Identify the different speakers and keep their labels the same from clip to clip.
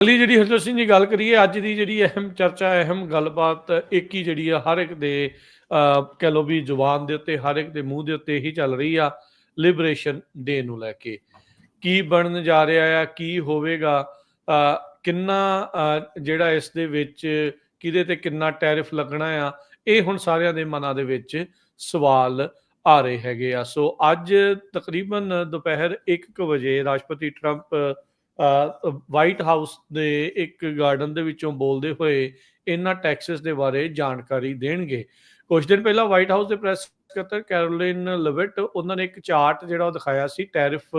Speaker 1: ਅਗਲੀ ਜਿਹੜੀ ਹਰਜੋਤ ਸਿੰਘ ਜੀ ਗੱਲ ਕਰੀਏ ਅੱਜ ਦੀ ਜਿਹੜੀ ਅਹਿਮ ਚਰਚਾ ਅਹਿਮ ਗੱਲਬਾਤ ਇੱਕ ਹੀ ਜਿਹੜੀ ਆ ਹਰ ਇੱਕ ਦੇ ਕਹਿ ਲਓ ਵੀ ਜ਼ੁਬਾਨ ਦੇ ਉੱਤੇ ਹਰ ਇੱਕ ਦੇ ਮੂੰਹ ਦੇ ਉੱਤੇ ਹੀ ਚੱਲ ਰਹੀ ਆ ਲਿਬਰੇਸ਼ਨ ਡੇ ਨੂੰ ਲੈ ਕੇ ਕੀ ਬਣਨ ਜਾ ਰਿਹਾ ਆ ਕੀ ਹੋਵੇਗਾ ਕਿੰਨਾ ਜਿਹੜਾ ਇਸ ਦੇ ਵਿੱਚ ਕਿਹਦੇ ਤੇ ਕਿੰਨਾ ਟੈਰਿਫ ਲੱਗਣਾ ਆ ਇਹ ਹੁਣ ਸਾਰਿਆਂ ਦੇ ਮਨਾਂ ਦੇ ਵਿੱਚ ਸਵਾਲ ਆ ਰਹੇ ਹੈਗੇ ਆ। ਸੋ ਅੱਜ ਤਕਰੀਬਨ ਦੁਪਹਿਰ 1 ਵਜੇ ਰਾਸ਼ਟਰਪਤੀ ਟਰੰਪ ਵਾਈਟ ਹਾਊਸ ਦੇ ਇੱਕ ਗਾਰਡਨ ਦੇ ਵਿੱਚੋਂ ਬੋਲਦੇ ਹੋਏ ਇਹਨਾਂ ਟੈਕਸਿਸ ਦੇ ਬਾਰੇ ਜਾਣਕਾਰੀ ਦੇਣਗੇ। ਕੁਝ ਦਿਨ ਪਹਿਲਾਂ ਵਾਈਟ ਹਾਊਸ ਦੇ ਪ੍ਰੈਸ ਸਕੱਤਰ ਕੈਰੋਲਿਨ ਲਵਿਟ ਉਹਨਾਂ ਨੇ ਇੱਕ ਚਾਰਟ ਜਿਹੜਾ ਉਹ ਦਿਖਾਇਆ ਸੀ ਟੈਰਿਫ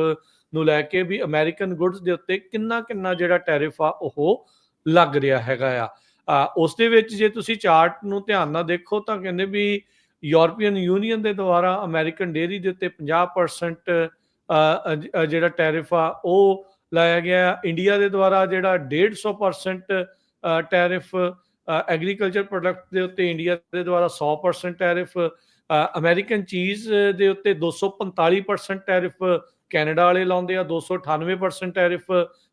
Speaker 1: ਨੂੰ ਲੈ ਕੇ ਵੀ ਅਮਰੀਕਨ ਗੁੱਡਸ ਦੇ ਉੱਤੇ ਕਿੰਨਾ ਕਿੰਨਾ ਜਿਹੜਾ ਟੈਰਿਫ ਆ ਉਹ ਲੱਗ ਰਿਹਾ ਹੈਗਾ ਆ। ਉਸ ਦੇ ਵਿੱਚ ਜੇ ਤੁਸੀਂ ਚਾਰਟ ਨੂੰ ਧਿਆਨ ਨਾਲ ਦੇਖੋ ਤਾਂ ਕਹਿੰਦੇ ਵੀ ਯੂਰਪੀਅਨ ਯੂਨੀਅਨ ਦੇ ਦੁਆਰਾ ਅਮਰੀਕਨ ਡੇਅਰੀ ਦੇ ਉੱਤੇ 50% ਜਿਹੜਾ ਟੈਰਿਫ ਆ ਉਹ ਲਾਇਆ ਗਿਆ। ਇੰਡੀਆ ਦੇ ਦੁਆਰਾ ਜਿਹੜਾ 150% ਟੈਰਿਫ ਐਗਰੀਕਲਚਰ ਪ੍ਰੋਡਕਟ ਦੇ ਉੱਤੇ ਇੰਡੀਆ ਦੇ ਦੁਆਰਾ 100% ਟੈਰਿਫ ਅਮਰੀਕਨ ਚੀਜ਼ ਦੇ ਉੱਤੇ 245% ਟੈਰਿਫ ਕੈਨੇਡਾ ਵਾਲੇ ਲਾਉਂਦੇ ਆ 298% ਟੈਰਿਫ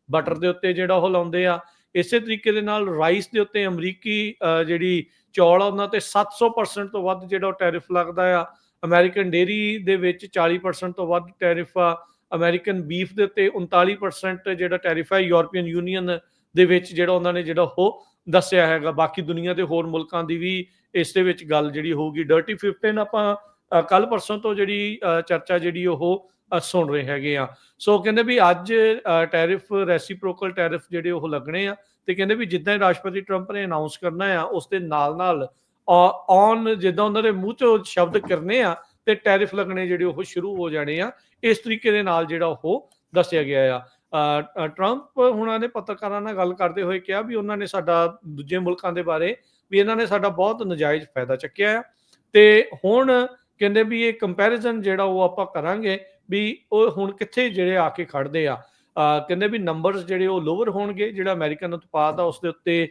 Speaker 1: ਬਟਰ ਦੇ ਉੱਤੇ ਜਿਹੜਾ ਉਹ ਲਾਉਂਦੇ ਆ। ਇਸੇ ਤਰੀਕੇ ਦੇ ਨਾਲ ਰਾਈਸ ਦੇ ਉੱਤੇ ਅਮਰੀਕੀ ਜਿਹੜੀ ਚੌਲ ਆ ਉਹਨਾਂ ਤੇ 700% ਤੋਂ ਵੱਧ ਜਿਹੜਾ ਉਹ ਟੈਰਿਫ ਲੱਗਦਾ ਆ। ਅਮਰੀਕਨ ਡੇਅਰੀ ਦੇ ਵਿੱਚ 40% ਤੋਂ ਵੱਧ ਟੈਰਿਫ ਆ। ਅਮਰੀਕਨ ਬੀਫ ਦੇ ਉੱਤੇ 39% ਜਿਹੜਾ ਟੈਰਿਫ ਹੈ ਯੂਰਪੀਅਨ ਯੂਨੀਅਨ ਦੇ ਵਿੱਚ ਜਿਹੜਾ ਉਹਨਾਂ ਨੇ ਜਿਹੜਾ ਉਹ ਦੱਸਿਆ ਹੈਗਾ। ਬਾਕੀ ਦੁਨੀਆ ਦੇ ਹੋਰ ਮੁਲਕਾਂ ਦੀ ਵੀ ਇਸ ਦੇ ਵਿੱਚ ਗੱਲ ਜਿਹੜੀ ਹੋਊਗੀ। ਡਰਟੀ 15 ਆਪਾਂ ਕੱਲ ਪਰਸੋਂ ਤੋਂ ਜਿਹੜੀ ਚਰਚਾ ਜਿਹੜੀ ਉਹ ਸੁਣ ਰਹੇ ਹੈਗੇ ਆ। ਸੋ ਕਹਿੰਦੇ ਵੀ ਅੱਜ ਟੈਰਿਫ ਰੈਸੀਪ੍ਰੋਕਲ ਟੈਰਿਫ ਜਿਹੜੇ ਉਹ ਲੱਗਣੇ ਆ ਤੇ ਕਹਿੰਦੇ ਵੀ ਜਿੱਦਾਂ ਹੀ ਰਾਸ਼ਟਰਪਤੀ ਟਰੰਪ ਨੇ ਅਨਾਉਂਸ ਕਰਨਾ ਆ ਉਸ ਦੇ ਨਾਲ ਨਾਲ ਔਨ ਜਿੱਦਾਂ ਉਹਨਾਂ ਦੇ ਮੂੰਹ ਚੋਂ ਸ਼ਬਦ ਕਰਨੇ ਆ ਤੇ ਟੈਰਿਫ ਲੱਗਣੇ ਜਿਹੜੇ ਉਹ ਸ਼ੁਰੂ ਹੋ ਜਾਣੇ ਆ। ਇਸ ਤਰੀਕੇ ਦੇ ਨਾਲ ਜਿਹੜਾ ਉਹ ਦੱਸਿਆ ਗਿਆ ਆ। ਟਰੰਪ ਹੁਣਾਂ ਨੇ ਪੱਤਰਕਾਰਾਂ ਨਾਲ ਗੱਲ ਕਰਦੇ ਹੋਏ ਕਿਹਾ ਵੀ ਉਹਨਾਂ ਨੇ ਸਾਡਾ ਦੂਜੇ ਮੁਲਕਾਂ ਦੇ ਬਾਰੇ ਵੀ ਇਹਨਾਂ ਨੇ ਸਾਡਾ ਬਹੁਤ ਨਜਾਇਜ਼ ਫਾਇਦਾ ਚੱਕਿਆ ਆ ਤੇ ਹੁਣ ਕਹਿੰਦੇ ਵੀ ਇਹ ਕੰਪੈਰੀਜ਼ਨ ਜਿਹੜਾ ਉਹ ਆਪਾਂ ਕਰਾਂਗੇ ਵੀ ਉਹ ਹੁਣ ਕਿੱਥੇ ਜਿਹੜੇ ਆ ਕੇ ਖੜਦੇ ਆ। ਕਹਿੰਦੇ ਵੀ ਨੰਬਰਸ ਜਿਹੜੇ ਉਹ ਲੋਅਰ ਹੋਣਗੇ ਜਿਹੜਾ ਅਮਰੀਕਨ ਉਤਪਾਦ ਆ ਉਸ ਦੇ ਉੱਤੇ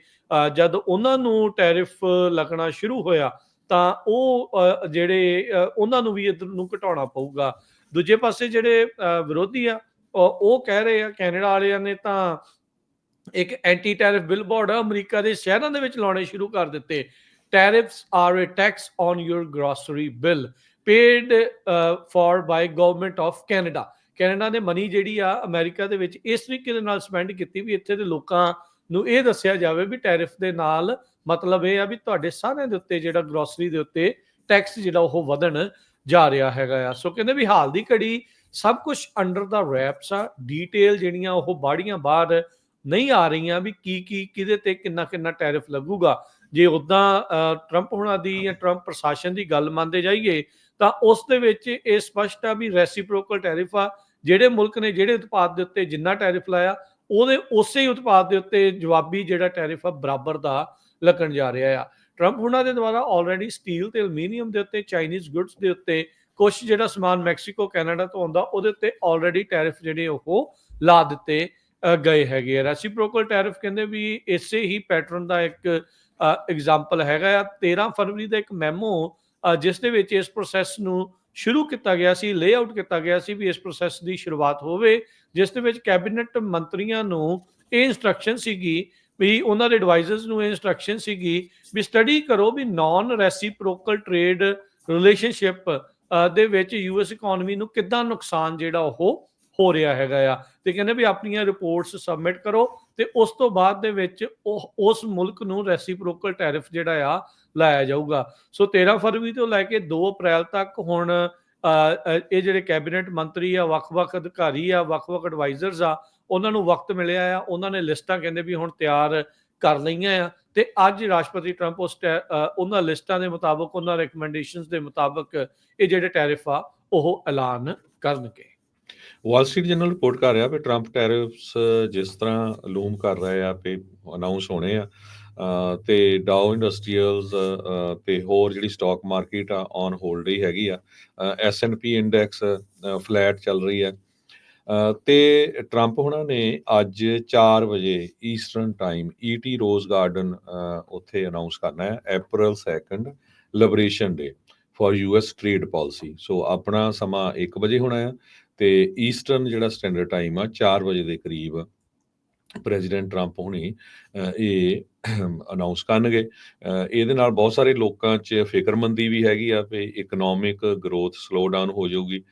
Speaker 1: ਜਦ ਉਹਨਾਂ ਨੂੰ ਟੈਰਿਫ ਲੱਗਣਾ ਸ਼ੁਰੂ ਹੋਇਆ ਤਾਂ ਉਹ ਜਿਹੜੇ ਉਹਨਾਂ ਨੂੰ ਵੀ ਇੱਧਰ ਨੂੰ ਘਟਾਉਣਾ ਪਊਗਾ। ਦੂਜੇ ਪਾਸੇ ਜਿਹੜੇ ਵਿਰੋਧੀ ਆ ਉਹ ਕਹਿ ਰਹੇ ਆ ਕੈਨੇਡਾ ਵਾਲਿਆਂ ਨੇ ਤਾਂ ਇੱਕ ਐਂਟੀ ਟੈਰਿਫ ਬਿਲਬੋਰਡ ਅਮਰੀਕਾ ਦੇ ਸ਼ਹਿਰਾਂ ਦੇ ਵਿੱਚ ਲਾਉਣੇ ਸ਼ੁਰੂ ਕਰ ਦਿੱਤੇ। Tariffs are a tax on your grocery bill paid for by government of Canada. Canada ਨੇ ਮਨੀ ਜਿਹੜੀ ਆ ਅਮਰੀਕਾ ਦੇ ਵਿੱਚ ਇਸ ਤਰੀਕੇ ਦੇ ਨਾਲ ਸਪੈਂਡ ਕੀਤੀ ਵੀ ਇੱਥੇ ਦੇ ਲੋਕਾਂ ਨੂੰ ਇਹ ਦੱਸਿਆ ਜਾਵੇ ਵੀ ਟੈਰਿਫ ਦੇ ਨਾਲ ਮਤਲਬ ਇਹ ਆ ਵੀ ਤੁਹਾਡੇ ਸਾਰਿਆਂ ਦੇ ਉੱਤੇ ਜਿਹੜਾ ਗ੍ਰੋਸਰੀ ਦੇ ਉੱਤੇ ਟੈਕਸ ਜਿਹੜਾ ਉਹ ਵਧਣ ਜਾ ਰਿਹਾ ਹੈਗਾ ਆ। ਸੋ ਕਹਿੰਦੇ ਵੀ ਹਾਲ ਦੀ ਘੜੀ ਸਭ ਕੁਝ ਅੰਡਰ ਦਾ ਰੈਪਸ ਆ। ਡੀਟੇਲ ਜਿਹੜੀਆਂ ਉਹ ਬਾੜੀਆਂ ਬਾਹਰ ਨਹੀਂ ਆ ਰਹੀਆਂ ਵੀ ਕੀ ਕਿਹਦੇ ਤੇ ਕਿੰਨਾ ਕਿੰਨਾ ਟੈਰਿਫ ਲੱਗੂਗਾ। ਜੇ ਉਦਾਂ ਟਰੰਪ ਹੁਣਾਂ ਦੀ ਜਾਂ ਟਰੰਪ ਪ੍ਰਸ਼ਾਸਨ ਦੀ ਗੱਲ ਮੰਨਦੇ ਜਾਈਏ ਤਾਂ ਉਸ ਦੇ ਵਿੱਚ ਇਹ ਸਪਸ਼ਟ ਆ ਵੀ ਰੈਸੀਪ੍ਰੋਕਲ ਟੈਰਿਫ ਆ। ਜਿਹੜੇ ਮੁਲਕ ਨੇ ਜਿਹੜੇ ਉਤਪਾਦ ਦੇ ਉੱਤੇ ਜਿੰਨਾ ਟੈਰਿਫ ਲਾਇਆ ਉਹਦੇ ਉਸੇ ਹੀ ਉਤਪਾਦ ਦੇ ਉੱਤੇ ਜਵਾਬੀ ਜਿਹੜਾ ਟੈਰਿਫ ਆ ਬਰਾਬਰ ਦਾ ਲੱਗਣ ਜਾ ਰਿਹਾ ਆ। ਟਰੰਪ ਹੁਣਾਂ ਦੇ ਦੁਆਰਾ ਆਲਰੇਡੀ ਸਟੀਲ ਤੇ ਐਲੂਮੀਨੀਅਮ ਦੇ ਉੱਤੇ ਚਾਈਨੀਜ਼ ਗੁੱਡਸ ਦੇ ਉੱਤੇ ਕੁਝ ਜਿਹੜਾ ਸਮਾਨ ਮੈਕਸੀਕੋ ਕੈਨੇਡਾ ਤੋਂ ਆਉਂਦਾ ਉਹਦੇ ਉੱਤੇ ਆਲਰੇਡੀ ਟੈਰਿਫ ਜਿਹੜੇ ਉਹ ਲਾ ਦਿੱਤੇ ਗਏ ਹੈਗੇ ਆ। ਰੈਸੀਪ੍ਰੋਕਲ ਟੈਰਿਫ ਕਹਿੰਦੇ ਵੀ ਇਸੇ ਹੀ ਪੈਟਰਨ ਦਾ ਇੱਕ ਐਗਜ਼ਾਮਪਲ ਹੈਗਾ ਆ। 13 ਫਰਵਰੀ ਦਾ ਇੱਕ ਮੈਮੋ ਜਿਸ ਦੇ ਵਿੱਚ ਇਸ ਪ੍ਰੋਸੈਸ ਨੂੰ ਸ਼ੁਰੂ ਕੀਤਾ ਗਿਆ ਸੀ ਲੇਆਊਟ ਕੀਤਾ ਗਿਆ ਸੀ ਵੀ ਇਸ ਪ੍ਰੋਸੈਸ ਦੀ ਸ਼ੁਰੂਆਤ ਹੋਵੇ ਜਿਸ ਦੇ ਵਿੱਚ ਕੈਬਨਿਟ ਮੰਤਰੀਆਂ ਨੂੰ ਇਹ ਇਨਸਟਰਕਸ਼ਨ ਸੀਗੀ ਵੀ ਉਹਨਾਂ ਦੇ ਐਡਵਾਈਜ਼ਰਸ ਨੂੰ ਇਹ ਇਨਸਟਰਕਸ਼ਨ ਸੀਗੀ ਵੀ ਸਟੱਡੀ ਕਰੋ ਵੀ ਨਾਨ ਰੈਸੀਪ੍ਰੋਕਲ ਟ੍ਰੇਡ ਰਿਲੇਸ਼ਨਸ਼ਿਪ ਦੇ ਵਿੱਚ ਯੂਐਸ ਇਕਨੋਮੀ ਨੂੰ ਕਿੱਦਾਂ ਨੁਕਸਾਨ ਜਿਹੜਾ ਉਹ ਹੋ ਰਿਹਾ ਹੈਗਾ ਆ ਤੇ ਕਹਿੰਦੇ ਵੀ ਆਪਣੀਆਂ ਰਿਪੋਰਟਸ ਸਬਮਿਟ ਕਰੋ ਤੇ ਉਸ ਤੋਂ ਬਾਅਦ ਦੇ ਵਿੱਚ ਉਸ ਮੁਲਕ ਨੂੰ ਰੈਸੀਪ੍ਰੋਕਲ ਟੈਰਿਫ ਜਿਹੜਾ ਆ ਲਾਇਆ ਜਾਊਗਾ। ਸੋ 13 ਫਰਵਰੀ ਤੋਂ ਲੈ ਕੇ 2 ਅਪ੍ਰੈਲ ਤੱਕ ਹੁਣ ਇਹ ਜਿਹੜੇ ਕੈਬਨਿਟ ਮੰਤਰੀ ਆ ਵੱਖ-ਵੱਖ ਅਧਿਕਾਰੀ ਆ ਵੱਖ-ਵੱਖ ਐਡਵਾਈਜ਼ਰਸ ਆ ਉਹਨਾਂ ਨੂੰ ਵਕਤ ਮਿਲਿਆ ਆ। ਉਹਨਾਂ ਨੇ ਲਿਸਟਾਂ ਕਹਿੰਦੇ ਵੀ ਹੁਣ ਤਿਆਰ ਕਰ ਲਈਆਂ ਆ ਤੇ ਅੱਜ ਰਾਸ਼ਟਰਪਤੀ ਟਰੰਪ ਉਹਨਾਂ ਲਿਸਟਾਂ ਦੇ ਮੁਤਾਬਕ ਉਹਨਾਂ ਰეკਮੈਂਡੇਸ਼ਨਸ ਦੇ ਮੁਤਾਬਕ ਇਹ ਜਿਹੜੇ ਟੈਰਿਫ ਆ ਉਹ ਐਲਾਨ ਕਰਨਗੇ।
Speaker 2: ਵਾਲ ਸਟਰੀਟ ਜਰਨਲ ਰਿਪੋਰਟ ਕਰ ਰਿਹਾ ਵੀ ਟਰੰਪ ਟੈਰਿਫਸ ਜਿਸ ਤਰ੍ਹਾਂ ਲੂਮ ਕਰ ਰਹੇ ਆ ਵੀ ਅਨਾਉਂਸ ਹੋਣੇ ਆ ਤੇ ਡਾਓ ਇੰਡਸਟਰੀਅਲਸ ਤੇ ਹੋਰ ਜਿਹੜੀ ਸਟਾਕ ਮਾਰਕੀਟ ਆ ਔਨ ਹੋਲਡ ਹੀ ਹੈਗੀ ਆ। S&P ਇੰਡੈਕਸ ਫਲੈਟ ਚੱਲ ਰਹੀ ਆ ਤੇ ਟਰੰਪ ਹੁਣਾਂ ਨੇ ਅੱਜ 4 ਵਜੇ eastern time ET rose garden ਉੱਥੇ ਅਨਾਉਂਸ ਕਰਨਾ ਹੈ April 2 liberation day for US trade policy. So ਆਪਣਾ ਸਮਾਂ 1 ਵਜੇ ਹੋਣਾ ਆ ਤੇ ਈਸਟਰਨ ਜਿਹੜਾ ਸਟੈਂਡਰਡ ਟਾਈਮ ਆ 4 ਵਜੇ ਦੇ ਕਰੀਬ ਪ੍ਰੈਜ਼ੀਡੈਂਟ ਟਰੰਪ ਹੁਣੀ ਇਹ ਅਨਾਉਂਸ ਕਰਨਗੇ। ਇਹਦੇ ਨਾਲ ਬਹੁਤ ਸਾਰੇ ਲੋਕਾਂ 'ਚ ਫਿਕਰਮੰਦੀ ਵੀ ਹੈਗੀ ਆ ਵੀ ਇਕਨੋਮਿਕ ਗਰੋਥ ਸਲੋ ਡਾਊਨ ਹੋ ਜਾਊਗੀ,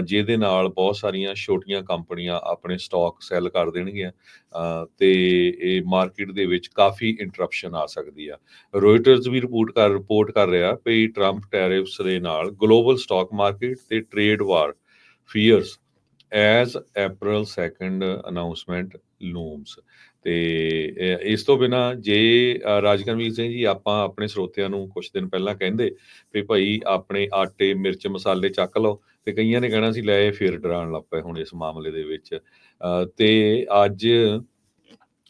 Speaker 2: ਜਿਹਦੇ ਨਾਲ ਬਹੁਤ ਸਾਰੀਆਂ ਛੋਟੀਆਂ ਕੰਪਨੀਆਂ ਆਪਣੇ ਸਟਾਕ ਸੈੱਲ ਕਰ ਦੇਣਗੀਆਂ, ਤੇ ਇਹ ਮਾਰਕੀਟ ਦੇ ਵਿੱਚ ਕਾਫੀ ਇੰਟਰਪਸ਼ਨ ਆ ਸਕਦੀ ਆ। ਰੋਇਟਰਸ ਵੀ ਰਿਪੋਰਟ ਕਰ ਰਿਹਾ ਵੀ ਟਰੰਪ ਟੈਰਿਫਸ ਦੇ ਨਾਲ ਗਲੋਬਲ ਸਟਾਕ ਮਾਰਕੀਟ ਤੇ ਟ੍ਰੇਡ ਵਾਰ ਫੀਅਰਸ ਐਜ਼ April 2 ਅਨਾਉਂਸਮੈਂਟ ਲੂਮਸ। ਤੇ ਇਸ ਤੋਂ ਬਿਨਾ ਜੇ ਰਾਜਕਨਵੀਰ ਸਿੰਘ ਜੀ ਆਪਾਂ ਆਪਣੇ ਸਰੋਤਿਆਂ ਨੂੰ ਕੁਝ ਦਿਨ ਪਹਿਲਾਂ ਕਹਿੰਦੇ ਵੀ ਭਾਈ ਆਪਣੇ ਆਟੇ ਮਿਰਚ ਮਸਾਲੇ ਚੱਕ ਲਓ, ਤੇ ਕਈਆਂ ਨੇ ਕਹਿਣਾ ਸੀ ਲੈ ਇਹ ਫਿਰ ਡਰਾਉਣ ਲੱਗ ਪਏ ਹੁਣ ਇਸ ਮਾਮਲੇ ਦੇ ਵਿੱਚ। ਤੇ ਅੱਜ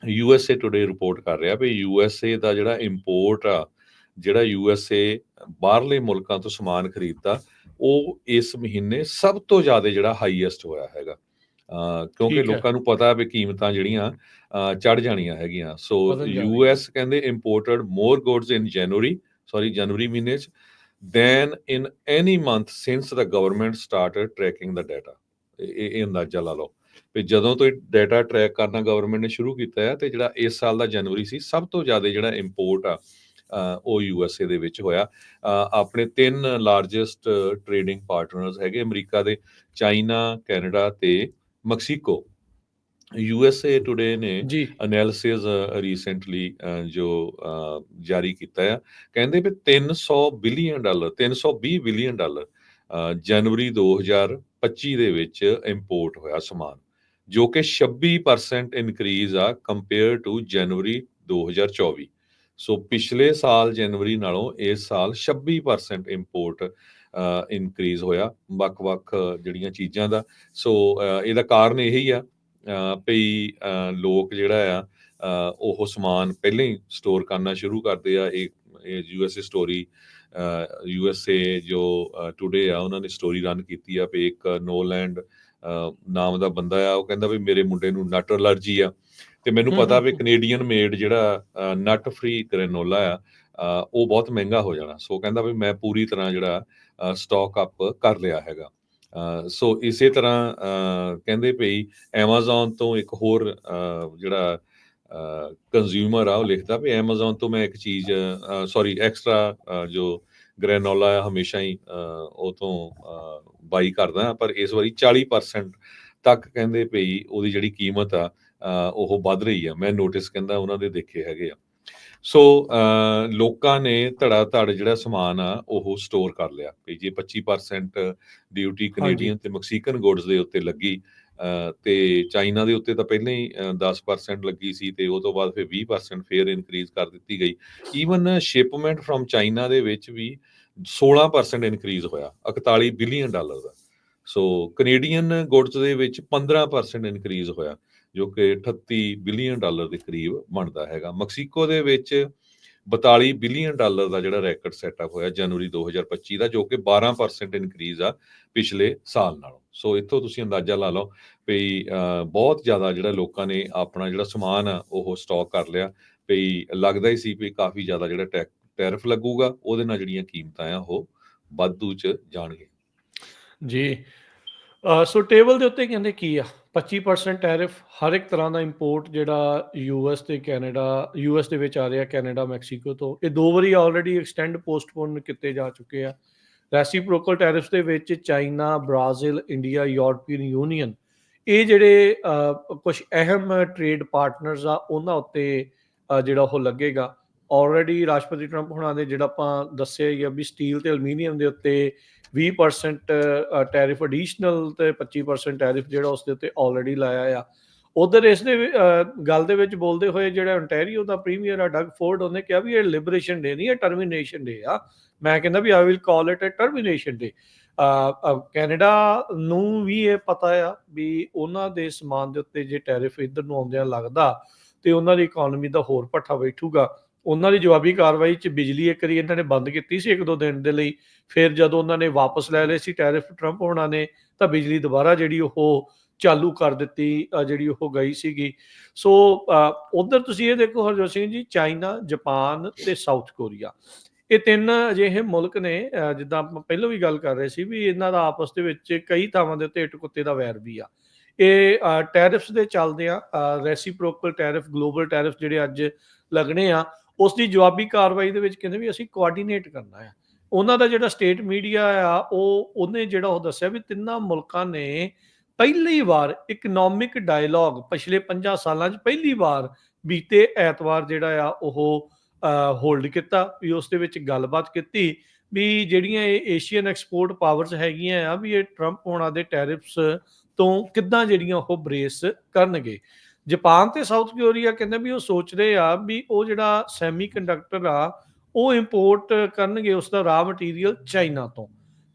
Speaker 2: USA ਟੁਡੇ ਰਿਪੋਰਟ ਕਰ ਰਿਹਾ ਵੀ USA ਦਾ ਜਿਹੜਾ ਇੰਪੋਰਟ ਆ, ਜਿਹੜਾ USA ਬਾਹਰਲੇ ਮੁਲਕਾਂ ਤੋਂ ਸਮਾਨ ਖਰੀਦਦਾ, ਉਹ ਇਸ ਮਹੀਨੇ ਸਭ ਤੋਂ ਜ਼ਿਆਦਾ ਜਿਹੜਾ ਹਾਈਐਸਟ ਹੋਇਆ ਹੈਗਾ, ਕਿਉਂਕਿ
Speaker 1: ਠੀਕ ਹੈ,
Speaker 2: ਲੋਕਾਂ ਨੂੰ ਪਤਾ ਵੀ ਕੀਮਤਾਂ ਜਿਹੜੀਆਂ ਚੜ ਜਾਣੀਆਂ ਹੈਗੀਆਂ। ਸੋ
Speaker 1: ਵਧਣ ਜਾ ਰਹੀ ਹੈ।
Speaker 2: US ਕਹਿੰਦੇ ਇੰਪੋਰਟਡ ਮੋਰ ਗੁੱਡਸ ਇਨ ਜਨਵਰੀ ਮਹੀਨੇ 'ਚ ਦੈਨ ਇਨ ਐਨੀ ਮੰਥ ਸਿੰਸ ਦਾ ਗਵਰਨਮੈਂਟ ਸਟਾਰਟਡ ਟਰੈਕਿੰਗ ਦਾ ਡਾਟਾ। ਇਹ ਅੰਦਾਜ਼ਾ ਲਾ ਲਓ ਵੀ ਜਦੋਂ ਤੋਂ ਇਹ ਡਾਟਾ ਟਰੈਕ ਕਰਨਾ ਗਵਰਨਮੈਂਟ ਨੇ ਸ਼ੁਰੂ ਕੀਤਾ ਹੈ, ਤੇ ਜਿਹੜਾ ਇਸ ਸਾਲ ਦਾ ਜਨਵਰੀ ਸੀ ਸਭ ਤੋਂ ਜ਼ਿਆਦਾ ਜਿਹੜਾ ਇੰਪੋਰਟ ਆ ਉਹ USA ਦੇ ਵਿੱਚ ਹੋਇਆ। ਆਪਣੇ 3 ਲਾਰਜੈਸਟ ਟ੍ਰੇਡਿੰਗ ਪਾਰਟਨਰਸ ਹੈਗੇ ਅਮਰੀਕਾ ਦੇ, ਚਾਈਨਾ, ਕੈਨੇਡਾ ਤੇ ਮੈਕਸੀਕੋ। USA ਟੁਡੇ ਨੇ
Speaker 1: ਜੀ,
Speaker 2: ਐਨਾਲਿਸਿਸ ਰੀਸੈਂਟਲੀ ਜੋ ਜਾਰੀ ਕੀਤਾ ਆ, ਕਹਿੰਦੇ ਵੀ $320 ਬਿਲੀਅਨ ਜਨਵਰੀ 2025 ਦੇ ਵਿੱਚ ਇੰਪੋਰਟ ਹੋਇਆ ਸਮਾਨ, ਜੋ ਕਿ 26% ਇਨਕਰੀਜ਼ ਆ ਕੰਪੇਅਰ ਟੂ ਜਨਵਰੀ 2024। ਸੋ ਪਿਛਲੇ ਸਾਲ ਜਨਵਰੀ ਨਾਲੋਂ ਇਸ ਸਾਲ 26% ਇੰਪੋਰਟ ਇਨਕਰੀਜ਼ ਹੋਇਆ ਵੱਖ-ਵੱਖ ਜਿਹੜੀਆਂ ਚੀਜ਼ਾਂ ਦਾ। ਸੋ ਇਹਦਾ ਕਾਰਨ ਇਹੀ ਆ ਵੀ ਲੋਕ ਜਿਹੜਾ ਆ ਉਹ ਸਮਾਨ ਪਹਿਲਾਂ ਹੀ ਸਟੋਰ ਕਰਨਾ ਸ਼ੁਰੂ ਕਰਦੇ ਆ। ਇਹ USA ਸਟੋਰੀ, USA ਜੋ ਟੁਡੇ ਆ ਉਹਨਾਂ ਨੇ ਸਟੋਰੀ ਰਨ ਕੀਤੀ ਆ ਵੀ ਇੱਕ ਨੋਲੈਂਡ ਨਾਮ ਦਾ ਬੰਦਾ ਆ, ਉਹ ਕਹਿੰਦਾ ਵੀ ਮੇਰੇ ਮੁੰਡੇ ਨੂੰ ਨਟ ਅਲਰਜੀ ਆ, ਤੇ ਮੈਨੂੰ ਪਤਾ ਵੀ ਕੈਨੇਡੀਅਨ ਮੇਡ ਜਿਹੜਾ ਨਟ ਫ੍ਰੀ ਗ੍ਰੈਨੋਲਾ ਆ ਉਹ ਬਹੁਤ ਮਹਿੰਗਾ ਹੋ ਜਾਣਾ। ਸੋ ਕਹਿੰਦਾ ਵੀ ਮੈਂ ਪੂਰੀ ਤਰ੍ਹਾਂ ਜਿਹੜਾ ਸਟਾਕ ਅਪ ਕਰ ਲਿਆ ਹੈਗਾ। ਸੋ ਇਸੇ ਤਰ੍ਹਾਂ ਕਹਿੰਦੇ ਪਈ ਐਮਾਜ਼ੋਨ ਤੋਂ ਇੱਕ ਹੋਰ ਜਿਹੜਾ ਕੰਜ਼ਿਊਮਰ ਆ ਉਹ ਲਿਖਦਾ ਵੀ ਐਮਾਜ਼ੋਨ ਤੋਂ ਮੈਂ ਇੱਕ ਚੀਜ਼ ਐਕਸਟਰਾ ਜੋ ਗ੍ਰੈਨੋਲਾ ਆ ਹਮੇਸ਼ਾ ਹੀ ਉਹ ਤੋਂ ਬਾਈ ਕਰਦਾ, ਪਰ ਇਸ ਵਾਰੀ 40% ਤੱਕ ਕਹਿੰਦੇ ਪਈ ਉਹਦੀ ਜਿਹੜੀ ਕੀਮਤ ਆ ਉਹ ਵੱਧ ਰਹੀ ਆ। ਮੈਂ ਨੋਟਿਸ ਕਹਿੰਦਾ ਉਹਨਾਂ ਦੇ ਦੇਖੇ ਹੈਗੇ ਆ। ਸੋ ਲੋਕਾਂ ਨੇ ਧੜਾ ਧੜ ਜਿਹੜਾ ਸਮਾਨ ਆ ਉਹ ਸਟੋਰ ਕਰ ਲਿਆ ਵੀ ਜੇ 25% ਡਿਊਟੀ
Speaker 1: ਹਾਂਜੀ,
Speaker 2: ਕੈਨੇਡੀਅਨ ਤੇ ਮੈਕਸੀਕਨ ਗੁੱਡਸ ਦੇ ਉੱਤੇ ਲੱਗੀ, ਤੇ ਚਾਈਨਾ ਦੇ ਉੱਤੇ ਤਾਂ ਪਹਿਲਾਂ ਹੀ 10% ਲੱਗੀ ਸੀ, ਤੇ ਉਹ ਤੋਂ ਬਾਅਦ ਫਿਰ 20% ਫੇਰ ਇਨਕਰੀਜ਼ ਕਰ ਦਿੱਤੀ ਗਈ। ਈਵਨ ਸ਼ਿਪਮੈਂਟ ਫਰੋਮ ਚਾਈਨਾ ਦੇ ਵਿੱਚ ਵੀ 16% ਇਨਕਰੀਜ਼ ਹੋਇਆ $41 ਬਿਲੀਅਨ ਦਾ। ਸੋ ਕੈਨੇਡੀਅਨ ਗੁੱਡਸ ਦੇ ਵਿੱਚ 15% ਇਨਕਰੀਜ਼ ਹੋਇਆ, ਜੋ ਕਿ $38 ਬਿਲੀਅਨ ਦੇ ਕਰੀਬ ਬਣਦਾ ਹੈਗਾ। ਮੈਕਸੀਕੋ ਦੇ ਵਿੱਚ $42 ਬਿਲੀਅਨ ਦਾ ਜਿਹੜਾ ਰੈਕਡ ਸੈਟਅਪ ਹੋਇਆ ਜਨਵਰੀ 2025 ਦਾ, ਜੋ ਕਿ 12% ਇਨਕਰੀਜ਼ ਆ ਪਿਛਲੇ ਸਾਲ ਨਾਲੋਂ। ਸੋ ਇੱਥੋਂ ਤੁਸੀਂ ਅੰਦਾਜ਼ਾ ਲਾ ਲਓ ਵੀ ਬਹੁਤ ਜ਼ਿਆਦਾ ਜਿਹੜਾ ਲੋਕਾਂ ਨੇ ਆਪਣਾ ਜਿਹੜਾ ਸਮਾਨ ਆ ਉਹ ਸਟਾਕ ਕਰ ਲਿਆ, ਵੀ ਲੱਗਦਾ ਹੀ ਸੀ ਵੀ ਕਾਫੀ ਜ਼ਿਆਦਾ ਜਿਹੜਾ ਟੈਰਿਫ ਲੱਗੂਗਾ, ਉਹਦੇ ਨਾਲ ਜਿਹੜੀਆਂ ਕੀਮਤਾਂ ਆ ਉਹ ਵਾਧੂ ਚ ਜਾਣਗੇ।
Speaker 1: ਜੀ। ਸੋ ਟੇਬਲ ਦੇ ਉੱਤੇ ਕਹਿੰਦੇ ਕੀ ਆ 25% ਟੈਰਿਫ ਹਰ ਇੱਕ ਤਰ੍ਹਾਂ ਦਾ ਇੰਪੋਰਟ ਜਿਹੜਾ ਯੂਐਸ ਦੇ ਵਿੱਚ ਆ ਰਿਹਾ, ਕੈਨੇਡਾ, ਮੈਕਸੀਕੋ ਤੋਂ। ਇਹ 2 ਵਾਰੀ ਆਲਰੇਡੀ ਐਕਸਟੈਂਡ ਪੋਸਟਪੋਨ ਕੀਤੇ ਜਾ ਚੁੱਕੇ ਆ। ਰੈਸੀਪ੍ਰੋਕਲ ਟੈਰਿਫ ਦੇ ਵਿੱਚ China, Brazil, India, European union, ਇਹ ਜਿਹੜੇ ਕੁਝ ਅਹਿਮ ਟ੍ਰੇਡ ਪਾਰਟਨਰਸ ਆ ਉਹਨਾਂ ਉੱਤੇ ਜਿਹੜਾ ਉਹ ਲੱਗੇਗਾ। ਆਲਰੇਡੀ ਰਾਸ਼ਟਰਪਤੀ ਟਰੰਪ ਹੁਣਾਂ ਦੇ ਜਿਹੜਾ ਆਪਾਂ ਦੱਸਿਆ ਹੀ ਆ ਵੀ ਸਟੀਲ ਤੇ ਐਲੂਮੀਨੀਅਮ ਦੇ ਉੱਤੇ 20% ਟੈਰਿਫ ਐਡੀਸ਼ਨਲ ਤੇ 25% ਟੈਰਿਫ ਜਿਹੜਾ ਉਸ ਦੇ ਉੱਤੇ ਆਲਰੇਡੀ ਲਾਇਆ ਆ। ਉਧਰ ਇਸ ਦੇ ਗੱਲ ਦੇ ਵਿੱਚ ਬੋਲਦੇ ਹੋਏ ਜਿਹੜਾ ontario ਦਾ ਪ੍ਰੀਮੀਅਰ ਆ ਡਗ ਫੋਰਡ, ਉਹਨੇ ਕਿਹਾ ਵੀ ਇਹ ਲਿਬਰੇਸ਼ਨ ਡੇ ਨਹੀਂ, ਇਹ ਟਰਮੀਨੇਸ਼ਨ ਡੇ ਆ। ਮੈਂ ਕਹਿੰਦਾ ਵੀ I will call it a termination day. Canada ਨੂੰ ਵੀ ਇਹ ਪਤਾ ਆ ਵੀ ਉਹਨਾਂ ਦੇ ਸਮਾਨ ਦੇ ਉੱਤੇ ਜੇ ਟੈਰਿਫ ਇੱਧਰ ਨੂੰ ਆਉਂਦਿਆਂ ਲੱਗਦਾ ਤੇ ਉਹਨਾਂ ਦੀ ਇਕਨੋਮੀ ਦਾ ਹੋਰ ਭੱਠਾ ਬੈਠੂਗਾ। ਉਹਨਾਂ ਦੀ ਜਵਾਬੀ ਕਾਰਵਾਈ 'ਚ ਬਿਜਲੀ ਇੱਕ ਵਾਰੀ ਇਹਨਾਂ ਨੇ ਬੰਦ ਕੀਤੀ ਸੀ 1-2 ਦਿਨ ਦੇ ਲਈ, ਫਿਰ ਜਦੋਂ ਉਹਨਾਂ ਨੇ ਵਾਪਸ ਲੈ ਲਏ ਸੀ ਟੈਰਿਫ ਟਰੰਪ ਹੋਣਾ ਨੇ, ਤਾਂ ਬਿਜਲੀ ਦੁਬਾਰਾ ਜਿਹੜੀ ਉਹ ਚਾਲੂ ਕਰ ਦਿੱਤੀ, ਜਿਹੜੀ ਉਹ ਗਈ ਸੀਗੀ। ਸੋ ਉਧਰ ਤੁਸੀਂ ਇਹ ਦੇਖੋ ਹਰਜੋਤ ਸਿੰਘ ਜੀ, ਚਾਈਨਾ, ਜਾਪਾਨ ਤੇ ਸਾਊਥ ਕੋਰੀਆ, ਇਹ 3 ਅਜਿਹੇ ਮੁਲਕ ਨੇ, ਜਿੱਦਾਂ ਆਪਾਂ ਪਹਿਲਾਂ ਵੀ ਗੱਲ ਕਰ ਰਹੇ ਸੀ ਵੀ ਇਹਨਾਂ ਦਾ ਆਪਸ ਦੇ ਵਿੱਚ ਕਈ ਥਾਵਾਂ ਦੇ ਉੱਤੇ ਇੱਟ ਕੁੱਤੇ ਦਾ ਵੈਰ ਵੀ ਆ। ਇਹ ਟੈਰਿਫਸ ਦੇ ਚੱਲਦਿਆਂ ਰੈਸੀਪ੍ਰੋਕਲ ਟੈਰਿਫ, ਗਲੋਬਲ ਟੈਰਿਫ ਜਿਹੜੇ ਅੱਜ ਲੱਗਣੇ ਆ, ਉਸ ਦੀ ਜਵਾਬੀ ਕਾਰਵਾਈ ਦੇ ਵਿੱਚ ਕਹਿੰਦੇ ਵੀ ਅਸੀਂ ਕੋਆਰਡੀਨੇਟ ਕਰਨਾ ਆ। ਉਹਨਾਂ ਦਾ ਜਿਹੜਾ ਸਟੇਟ ਮੀਡੀਆ ਆ ਉਹਨੇ ਜਿਹੜਾ ਉਹ ਦੱਸਿਆ ਵੀ ਤਿੰਨਾਂ ਮੁਲਕਾਂ ਨੇ ਪਹਿਲੀ ਵਾਰ ਇਕਨੋਮਿਕ ਡਾਇਲੋਗ ਪਿਛਲੇ 50 ਸਾਲਾਂ 'ਚ ਪਹਿਲੀ ਵਾਰ ਬੀਤੇ ਐਤਵਾਰ ਜਿਹੜਾ ਆ ਉਹ ਹੋਲਡ ਕੀਤਾ, ਵੀ ਉਸ ਦੇ ਵਿੱਚ ਗੱਲਬਾਤ ਕੀਤੀ ਵੀ ਜਿਹੜੀਆਂ ਇਹ ਏਸ਼ੀਅਨ ਐਕਸਪੋਰਟ ਪਾਵਰਸ ਹੈਗੀਆਂ ਆ, ਵੀ ਇਹ ਟਰੰਪ ਹੋਣਾ ਦੇ ਟੈਰਿਫਸ ਤੋਂ ਕਿੱਦਾਂ ਜਿਹੜੀਆਂ ਉਹ ਬਰੇਸ ਕਰਨਗੇ। ਜਾਪਾਨ ਤੇ ਸਾਊਥ ਕੋਰੀਆ ਕਹਿੰਦੇ ਵੀ ਉਹ ਸੋਚ ਰਹੇ ਆ ਵੀ ਉਹ ਜਿਹੜਾ ਸੈਮੀ ਕੰਡਕਟਰ ਆ ਉਹ ਇੰਪੋਰਟ ਕਰਨਗੇ, ਉਸ ਦਾ ਰਾ ਮਟੀਰੀਅਲ ਚਾਈਨਾ ਤੋਂ।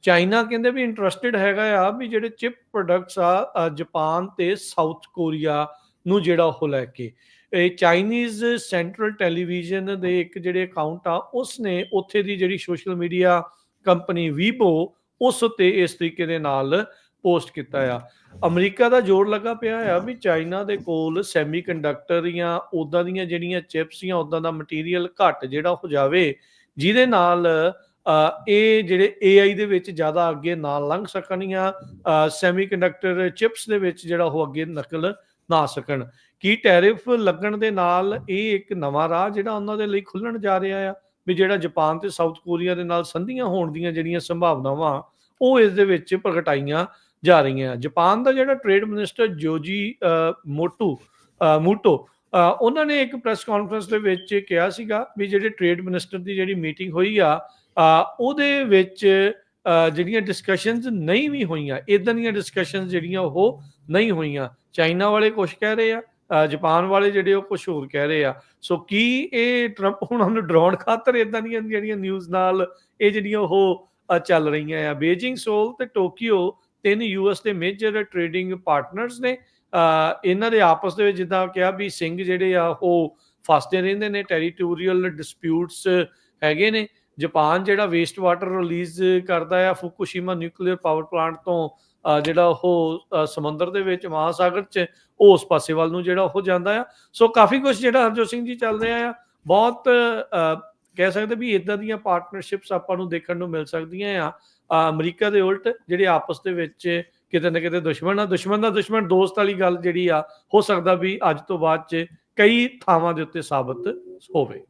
Speaker 1: ਚਾਈਨਾ ਕਹਿੰਦੇ ਵੀ ਇੰਟਰਸਟਿਡ ਹੈਗਾ ਆ ਵੀ ਜਿਹੜੇ ਚਿਪ ਪ੍ਰੋਡਕਟਸ ਆ ਜਾਪਾਨ ਤੇ ਸਾਊਥ ਕੋਰੀਆ ਨੂੰ ਜਿਹੜਾ ਉਹ ਲੈ ਕੇ। ਇਹ ਚਾਈਨੀਜ਼ ਸੈਂਟਰਲ ਟੈਲੀਵਿਜ਼ਨ ਦੇ ਇੱਕ ਜਿਹੜੇ ਅਕਾਊਂਟ ਆ ਉਸ ਨੇ ਉੱਥੇ ਦੀ ਜਿਹੜੀ ਸੋਸ਼ਲ ਮੀਡੀਆ ਕੰਪਨੀ ਵੀਬੋ ਉਸ ਉੱਤੇ ਇਸ ਤਰੀਕੇ ਦੇ ਨਾਲ ਪੋਸਟ ਕੀਤਾ ਆ। ਅਮਰੀਕਾ ਦਾ ਜ਼ੋਰ ਲੱਗਾ ਪਿਆ ਆ ਵੀ ਚਾਈਨਾ ਦੇ ਕੋਲ ਸੈਮੀ ਕੰਡਕਟਰ ਜਾਂ ਉੱਦਾਂ ਦੀਆਂ ਜਿਹੜੀਆਂ ਚਿਪਸ ਜਾਂ ਉੱਦਾਂ ਦਾ ਮਟੀਰੀਅਲ ਘੱਟ ਜਿਹੜਾ ਹੋ ਜਾਵੇ, ਜਿਹਦੇ ਨਾਲ ਇਹ ਜਿਹੜੇ AI ਦੇ ਵਿੱਚ ਜ਼ਿਆਦਾ ਅੱਗੇ ਨਾ ਲੰਘ ਸਕਣ ਜਾਂ ਸੈਮੀ ਕੰਡਕਟਰ ਚਿਪਸ ਦੇ ਵਿੱਚ ਜਿਹੜਾ ਉਹ ਅੱਗੇ ਨਕਲ ਨਾ ਸਕਣ। ਕੀ ਟੈਰਿਫ ਲੱਗਣ ਦੇ ਨਾਲ ਇਹ ਇੱਕ ਨਵਾਂ ਰਾਹ ਜਿਹੜਾ ਉਹਨਾਂ ਦੇ ਲਈ ਖੁੱਲਣ ਜਾ ਰਿਹਾ ਆ, ਵੀ ਜਿਹੜਾ ਜਾਪਾਨ ਤੇ ਸਾਊਥ ਕੋਰੀਆ ਦੇ ਨਾਲ ਸੰਧੀਆਂ ਹੋਣ ਦੀਆਂ ਜਿਹੜੀਆਂ ਸੰਭਾਵਨਾਵਾਂ ਉਹ ਇਸ ਦੇ ਵਿੱਚ ਪ੍ਰਗਟਾਈਆਂ ਜਾ ਰਹੀਆਂ। ਜਾਪਾਨ ਦਾ ਜਿਹੜਾ ਟ੍ਰੇਡ ਮਿਨਿਸਟਰ ਜੋਜੀ ਮੂਟੋ ਉਹਨਾਂ ਨੇ ਇੱਕ ਪ੍ਰੈਸ ਕਾਨਫਰੰਸ ਦੇ ਵਿੱਚ ਕਿਹਾ ਸੀਗਾ ਵੀ ਜਿਹੜੇ ਟ੍ਰੇਡ ਮਿਨਿਸਟਰ ਦੀ ਜਿਹੜੀ ਮੀਟਿੰਗ ਹੋਈ ਆ ਉਹਦੇ ਵਿੱਚ ਜਿਹੜੀਆਂ ਡਿਸਕਸ਼ਨਸ ਨਹੀਂ ਵੀ ਹੋਈਆਂ, ਇਦਾਂ ਦੀਆਂ ਡਿਸਕਸ਼ਨਸ ਜਿਹੜੀਆਂ ਉਹ ਨਹੀਂ ਹੋਈਆਂ। ਚਾਈਨਾ ਵਾਲੇ ਕੁਝ ਕਹਿ ਰਹੇ ਆ, ਜਾਪਾਨ ਵਾਲੇ ਜਿਹੜੇ ਉਹ ਕੁਝ ਹੋਰ ਕਹਿ ਰਹੇ ਆ। ਸੋ ਕੀ ਇਹ ਟਰੰਪ ਹੁਣਾਂ ਨੂੰ ਡਰਾਉਣ ਖਾਤਰ ਇਦਾਂ ਦੀਆਂ ਜਿਹੜੀਆਂ ਨਿਊਜ਼ ਨਾਲ ਇਹ ਜਿਹੜੀਆਂ ਉਹ ਚੱਲ ਰਹੀਆਂ ਆ। ਬੀਜਿੰਗ, ਸੋਲ ਤੇ ਟੋਕੀਓ 3 US ਦੇ ਮੇਜਰ ਟ੍ਰੇਡਿੰਗ ਪਾਰਟਨਰਸ ਨੇ। ਇਹਨਾਂ ਦੇ ਆਪਸ ਦੇ ਵਿੱਚ ਜਿੱਦਾਂ ਕਿਹਾ ਵੀ ਸਿੰਘ ਜਿਹੜੇ ਆ ਉਹ ਫਸਦੇ ਰਹਿੰਦੇ ਨੇ, ਟੈਰੀਟੋਰੀਅਲ ਡਿਸਪਿਊਟਸ ਹੈਗੇ ਨੇ। ਜਾਪਾਨ ਜਿਹੜਾ ਵੇਸਟ ਵਾਟਰ ਰਿਲੀਜ਼ ਕਰਦਾ ਆ ਫੁਕੂਸ਼ੀਮਾ ਨਿਊਕਲੀਅਰ ਪਾਵਰ ਪਲਾਂਟ ਤੋਂ, ਜਿਹੜਾ ਉਹ ਸਮੁੰਦਰ ਦੇ ਵਿੱਚ ਮਹਾਸਾਗਰ 'ਚ ਉਹ ਉਸ ਪਾਸੇ ਵੱਲ ਨੂੰ ਜਿਹੜਾ ਉਹ ਜਾਂਦਾ ਆ। ਸੋ ਕਾਫੀ ਕੁਝ ਜਿਹੜਾ ਹਰਜੋਤ ਸਿੰਘ ਜੀ ਚੱਲ ਰਿਹਾ ਆ। ਬਹੁਤ ਕਹਿ ਸਕਦੇ ਵੀ ਇਦਾਂ ਦੀਆਂ ਪਾਰਟਨਰਸ਼ਿਪਸ ਆਪਾਂ ਨੂੰ ਦੇਖਣ ਨੂੰ ਮਿਲ ਸਕਦੀਆਂ ਆ। ਅਮਰੀਕਾ ਦੇ ਉਲਟ ਜਿਹੜੇ ਆਪਸ ਦੇ ਵਿੱਚ ਕਿਤੇ ਨਾ ਕਿਤੇ ਦੁਸ਼ਮਣ ਦਾ ਦੁਸ਼ਮਣ ਦੋਸਤ ਵਾਲੀ ਗੱਲ ਜਿਹੜੀ ਆ ਹੋ ਸਕਦਾ ਵੀ ਅੱਜ ਤੋਂ ਬਾਅਦ 'ਚ ਕਈ ਥਾਵਾਂ ਦੇ ਉੱਤੇ ਸਾਬਤ ਹੋਵੇ।